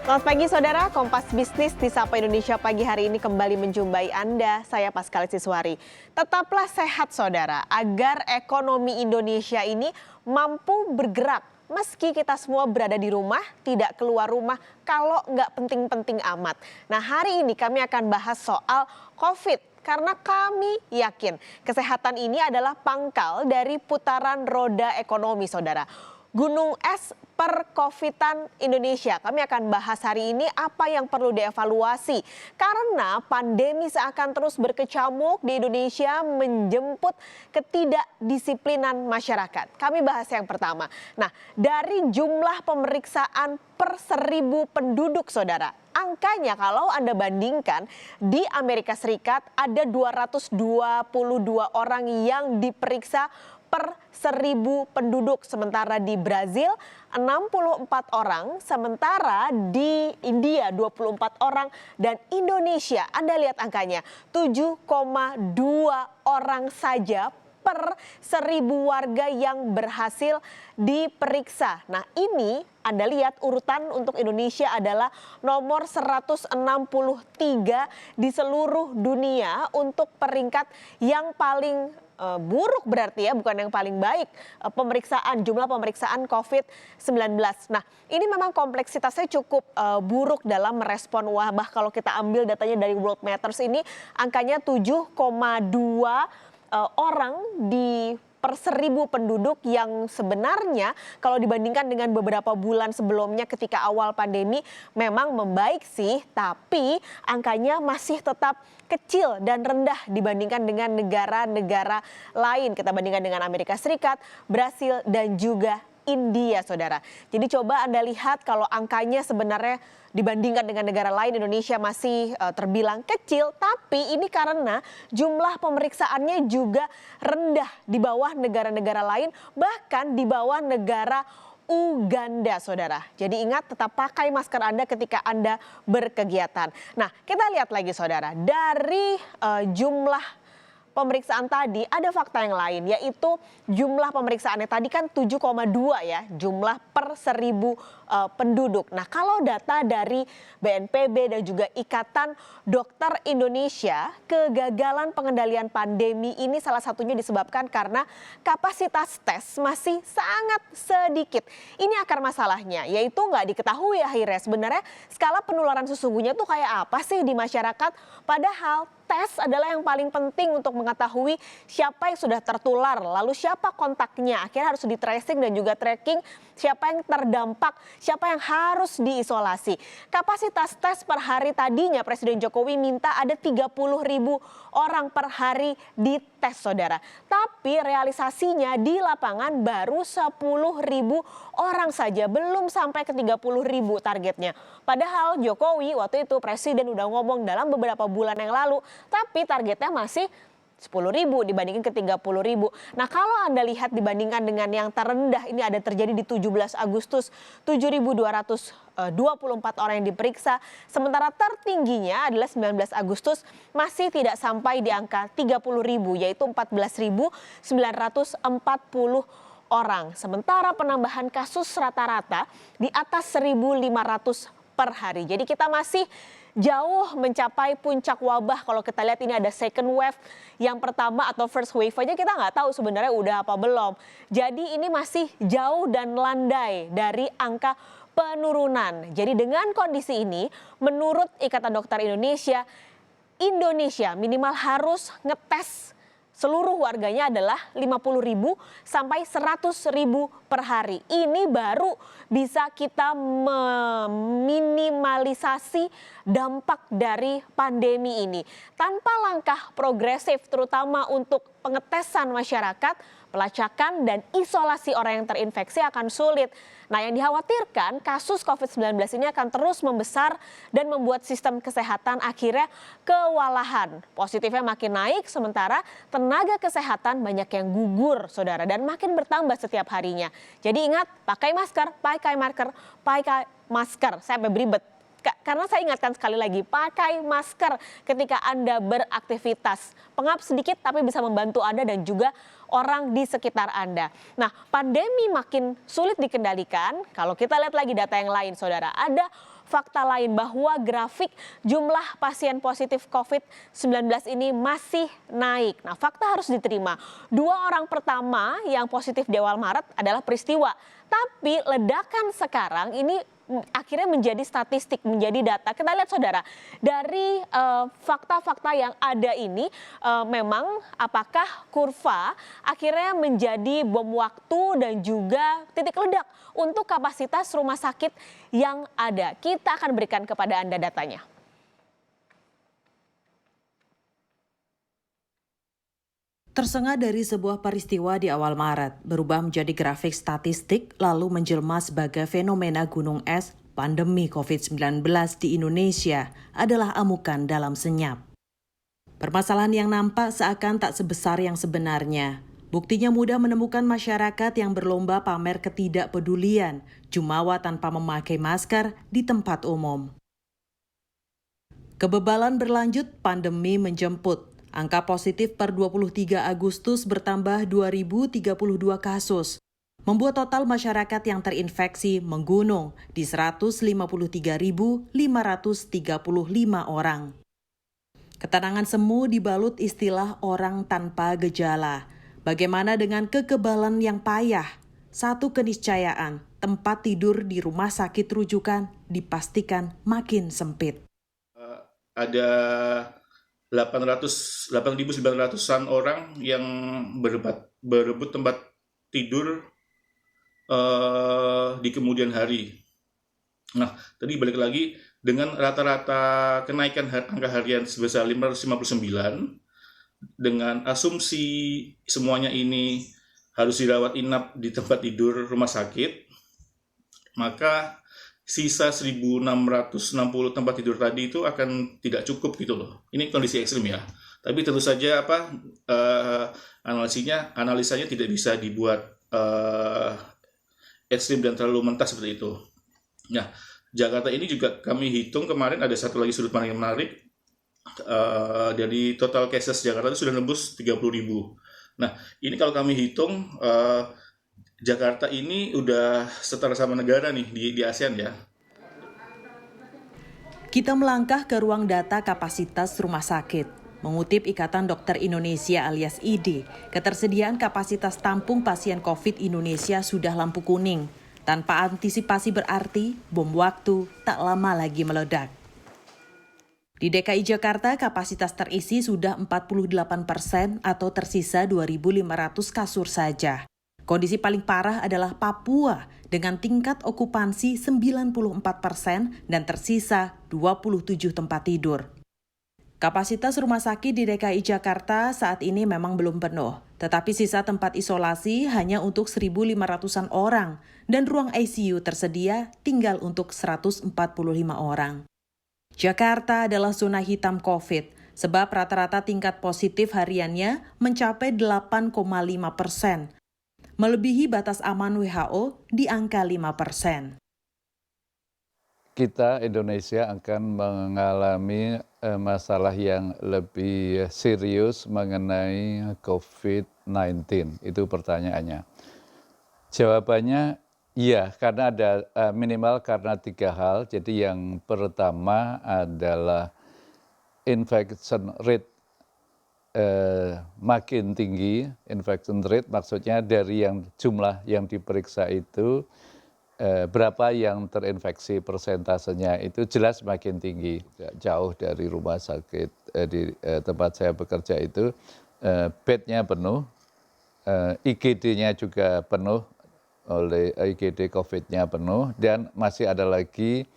Selamat pagi saudara, Kompas Bisnis di Sapa Indonesia pagi hari ini kembali menjumpai Anda. Saya Paskalis Siswari. Tetaplah sehat saudara, agar ekonomi Indonesia ini mampu bergerak. Meski kita semua berada di rumah, tidak keluar rumah kalau nggak penting-penting amat. Nah hari ini kami akan bahas soal COVID. Karena kami yakin kesehatan ini adalah pangkal dari putaran roda ekonomi saudara. Gunung es per-Covidan Indonesia. Kami akan bahas hari ini apa yang perlu dievaluasi. Karena pandemi seakan terus berkecamuk di Indonesia menjemput ketidakdisiplinan masyarakat. Kami bahas yang pertama. Nah, dari jumlah pemeriksaan per 1.000 penduduk saudara. Angkanya kalau Anda bandingkan di Amerika Serikat ada 222 orang yang diperiksa per 1.000 penduduk. Sementara di Brazil 64 orang, sementara di India 24 orang, dan Indonesia Anda lihat angkanya 7,2 orang saja per 1.000 warga yang berhasil diperiksa. Nah ini Anda lihat urutan untuk Indonesia adalah nomor 163 di seluruh dunia untuk peringkat yang paling buruk berarti ya, bukan yang paling baik jumlah pemeriksaan COVID-19. Nah ini memang kompleksitasnya cukup buruk dalam merespon wabah. Kalau kita ambil datanya dari World Matters ini angkanya 7,2 orang di per 1.000 penduduk yang sebenarnya kalau dibandingkan dengan beberapa bulan sebelumnya ketika awal pandemi memang membaik sih, tapi angkanya masih tetap kecil dan rendah dibandingkan dengan negara-negara lain. Kita bandingkan dengan Amerika Serikat, Brasil, dan juga India saudara. Jadi coba Anda lihat kalau angkanya sebenarnya dibandingkan dengan negara lain Indonesia masih terbilang kecil, tapi ini karena jumlah pemeriksaannya juga rendah di bawah negara-negara lain, bahkan di bawah negara Uganda saudara. Jadi ingat tetap pakai masker Anda ketika Anda berkegiatan. Nah kita lihat lagi saudara, dari jumlah pemeriksaan tadi ada fakta yang lain, yaitu jumlah pemeriksaannya tadi kan 7,2 ya jumlah per 1.000 penduduk. Nah kalau data dari BNPB dan juga Ikatan Dokter Indonesia, kegagalan pengendalian pandemi ini salah satunya disebabkan karena kapasitas tes masih sangat sedikit. Ini akar masalahnya, yaitu nggak diketahui akhirnya sebenarnya skala penularan sesungguhnya tuh kayak apa sih di masyarakat, padahal tes adalah yang paling penting untuk mengetahui siapa yang sudah tertular, lalu siapa kontaknya. Akhirnya harus di tracing dan juga tracking siapa yang terdampak, siapa yang harus diisolasi. Kapasitas tes per hari tadinya Presiden Jokowi minta ada 30.000 orang per hari dites saudara. Tapi realisasinya di lapangan baru 10.000 orang saja, belum sampai ke 30.000 targetnya. Padahal Jokowi waktu itu Presiden udah ngomong dalam beberapa bulan yang lalu, tapi targetnya masih 10.000 dibandingin ke 30.000. Nah kalau Anda lihat dibandingkan dengan yang terendah ini ada terjadi di 17 Agustus 7.224 orang yang diperiksa. Sementara tertingginya adalah 19 Agustus masih tidak sampai di angka 30.000 yaitu 14.940 orang. Sementara penambahan kasus rata-rata di atas 1.500 per hari. Jadi kita masih jauh mencapai puncak wabah. Kalau kita lihat ini ada second wave, yang pertama atau first wave aja kita nggak tahu sebenarnya udah apa belum. Jadi ini masih jauh dan landai dari angka penurunan. Jadi dengan kondisi ini menurut Ikatan Dokter Indonesia, Indonesia minimal harus ngetes seluruh warganya adalah 50.000 sampai 100.000 per hari. Ini baru bisa kita meminimalisasi dampak dari pandemi ini. Tanpa langkah progresif terutama untuk pengetesan masyarakat, pelacakan dan isolasi orang yang terinfeksi akan sulit. Nah yang dikhawatirkan kasus COVID-19 ini akan terus membesar dan membuat sistem kesehatan akhirnya kewalahan. Positifnya makin naik sementara tenaga kesehatan banyak yang gugur saudara dan makin bertambah setiap harinya. Jadi ingat pakai masker, pakai masker. Saya sampai beribet. Karena saya ingatkan sekali lagi, pakai masker ketika Anda beraktivitas. Pengap sedikit tapi bisa membantu Anda dan juga orang di sekitar Anda. Nah, pandemi makin sulit dikendalikan. Kalau kita lihat lagi data yang lain, saudara, ada fakta lain bahwa grafik jumlah pasien positif COVID-19 ini masih naik. Nah, fakta harus diterima. 2 orang pertama yang positif di awal Maret adalah peristiwa. Tapi ledakan sekarang ini akhirnya menjadi statistik, menjadi data. Kita lihat saudara, dari fakta-fakta yang ada ini memang apakah kurva akhirnya menjadi bom waktu dan juga titik ledak untuk kapasitas rumah sakit yang ada. Kita akan berikan kepada Anda datanya. Tersengat dari sebuah peristiwa di awal Maret, berubah menjadi grafik statistik lalu menjelma sebagai fenomena gunung es, pandemi COVID-19 di Indonesia adalah amukan dalam senyap. Permasalahan yang nampak seakan tak sebesar yang sebenarnya. Buktinya mudah menemukan masyarakat yang berlomba pamer ketidakpedulian, jumawa tanpa memakai masker di tempat umum. Kebebalan berlanjut, pandemi menjemput. Angka positif per 23 Agustus bertambah 2.032 kasus, membuat total masyarakat yang terinfeksi menggunung di 153.535 orang. Ketenangan semu dibalut istilah orang tanpa gejala. Bagaimana dengan kekebalan yang payah? Satu keniscayaan, tempat tidur di rumah sakit rujukan dipastikan makin sempit. Ada 8.900-an orang yang berebut tempat tidur di kemudian hari. Nah, tadi balik lagi dengan rata-rata kenaikan angka harian sebesar 559, dengan asumsi semuanya ini harus dirawat inap di tempat tidur rumah sakit, maka sisa 1.660 tempat tidur tadi itu akan tidak cukup gitu loh. Ini kondisi ekstrim ya. Tapi tentu saja analisanya tidak bisa dibuat ekstrim dan terlalu mentah seperti itu. Nah, Jakarta ini juga kami hitung kemarin ada satu lagi sudut pandang yang menarik. Dari total cases Jakarta itu sudah nembus 30.000. Nah, ini kalau kami hitung Jakarta ini udah setara sama negara nih di ASEAN ya. Kita melangkah ke ruang data kapasitas rumah sakit. Mengutip Ikatan Dokter Indonesia alias IDI, ketersediaan kapasitas tampung pasien COVID Indonesia sudah lampu kuning. Tanpa antisipasi berarti bom waktu tak lama lagi meledak. Di DKI Jakarta, kapasitas terisi sudah 48% atau tersisa 2.500 kasur saja. Kondisi paling parah adalah Papua dengan tingkat okupansi 94% dan tersisa 27 tempat tidur. Kapasitas rumah sakit di DKI Jakarta saat ini memang belum penuh, tetapi sisa tempat isolasi hanya untuk 1.500-an orang dan ruang ICU tersedia tinggal untuk 145 orang. Jakarta adalah zona hitam COVID, sebab rata-rata tingkat positif hariannya mencapai 8,5%. Melebihi batas aman WHO di angka 5%. Kita Indonesia akan mengalami masalah yang lebih serius mengenai COVID-19. Itu pertanyaannya. Jawabannya iya, karena ada minimal karena 3 hal. Jadi yang pertama adalah infection rate makin tinggi. Infection rate maksudnya dari yang jumlah yang diperiksa itu berapa yang terinfeksi persentasenya itu jelas makin tinggi. Jauh dari rumah sakit di tempat saya bekerja itu bednya penuh, IGD-nya juga penuh, oleh IGD COVID-nya penuh, dan masih ada lagi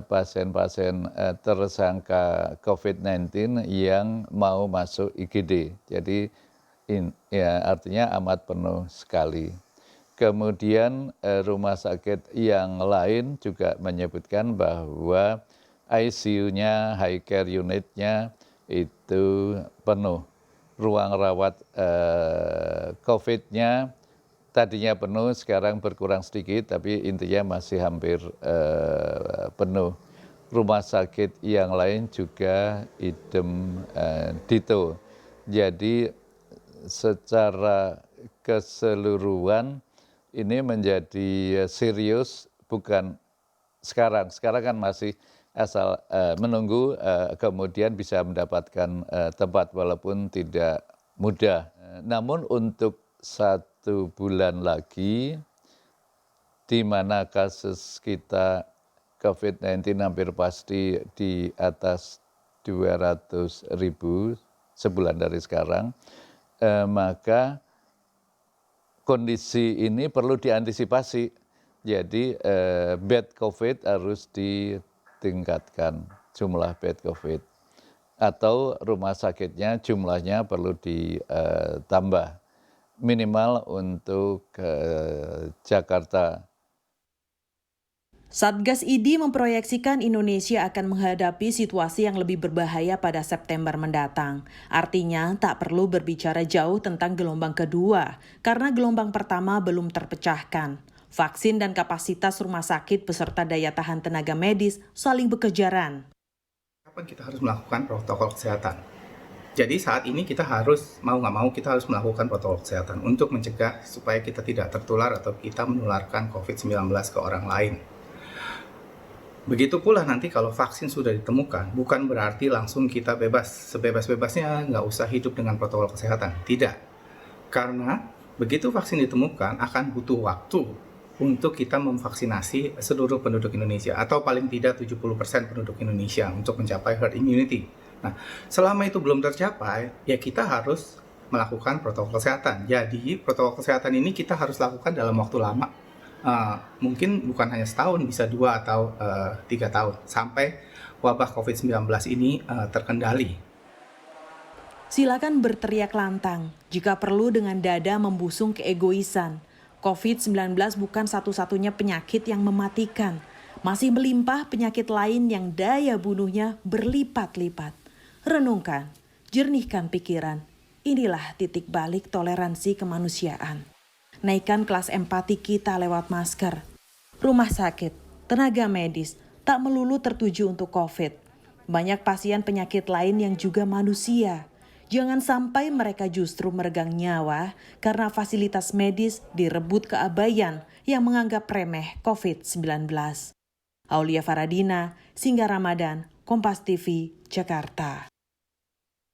pasien-pasien tersangka COVID-19 yang mau masuk IGD. Jadi ya artinya amat penuh sekali. Kemudian rumah sakit yang lain juga menyebutkan bahwa ICU-nya, high care unit-nya itu penuh. Ruang rawat COVID-nya tadinya penuh, sekarang berkurang sedikit, tapi intinya masih hampir penuh. Rumah sakit yang lain juga idem dito. Jadi secara keseluruhan ini menjadi serius, bukan sekarang kan masih asal menunggu kemudian bisa mendapatkan tempat walaupun tidak mudah. Namun untuk 1 bulan lagi di mana kasus kita COVID-19 hampir pasti di atas 200.000 sebulan dari sekarang, maka kondisi ini perlu diantisipasi. Jadi bed COVID harus ditingkatkan, jumlah bed COVID. Atau rumah sakitnya jumlahnya perlu ditambah, minimal untuk Jakarta. Satgas ID memproyeksikan Indonesia akan menghadapi situasi yang lebih berbahaya pada September mendatang. Artinya, tak perlu berbicara jauh tentang gelombang kedua, karena gelombang pertama belum terpecahkan. Vaksin dan kapasitas rumah sakit beserta daya tahan tenaga medis saling berkejaran. Kapan kita harus melakukan protokol kesehatan? Jadi saat ini kita harus, mau nggak mau, kita harus melakukan protokol kesehatan untuk mencegah supaya kita tidak tertular atau kita menularkan COVID-19 ke orang lain. Begitu pula nanti kalau vaksin sudah ditemukan, bukan berarti langsung kita bebas, sebebas-bebasnya nggak usah hidup dengan protokol kesehatan. Tidak. Karena begitu vaksin ditemukan akan butuh waktu untuk kita memvaksinasi seluruh penduduk Indonesia atau paling tidak 70% penduduk Indonesia untuk mencapai herd immunity. Nah, selama itu belum tercapai, ya kita harus melakukan protokol kesehatan. Jadi, protokol kesehatan ini kita harus lakukan dalam waktu lama. Mungkin bukan hanya setahun, bisa 2 atau 3 tahun sampai wabah COVID-19 ini terkendali. Silakan berteriak lantang jika perlu dengan dada membusung keegoisan. COVID-19 bukan satu-satunya penyakit yang mematikan. Masih melimpah penyakit lain yang daya bunuhnya berlipat-lipat. Renungkan, jernihkan pikiran. Inilah titik balik toleransi kemanusiaan. Naikkan kelas empati kita lewat masker. Rumah sakit, tenaga medis, tak melulu tertuju untuk COVID. Banyak pasien penyakit lain yang juga manusia. Jangan sampai mereka justru meregang nyawa karena fasilitas medis direbut keabayan yang menganggap remeh COVID-19. Aulia Faradina, Singgah Ramadan, Kompas TV, Jakarta.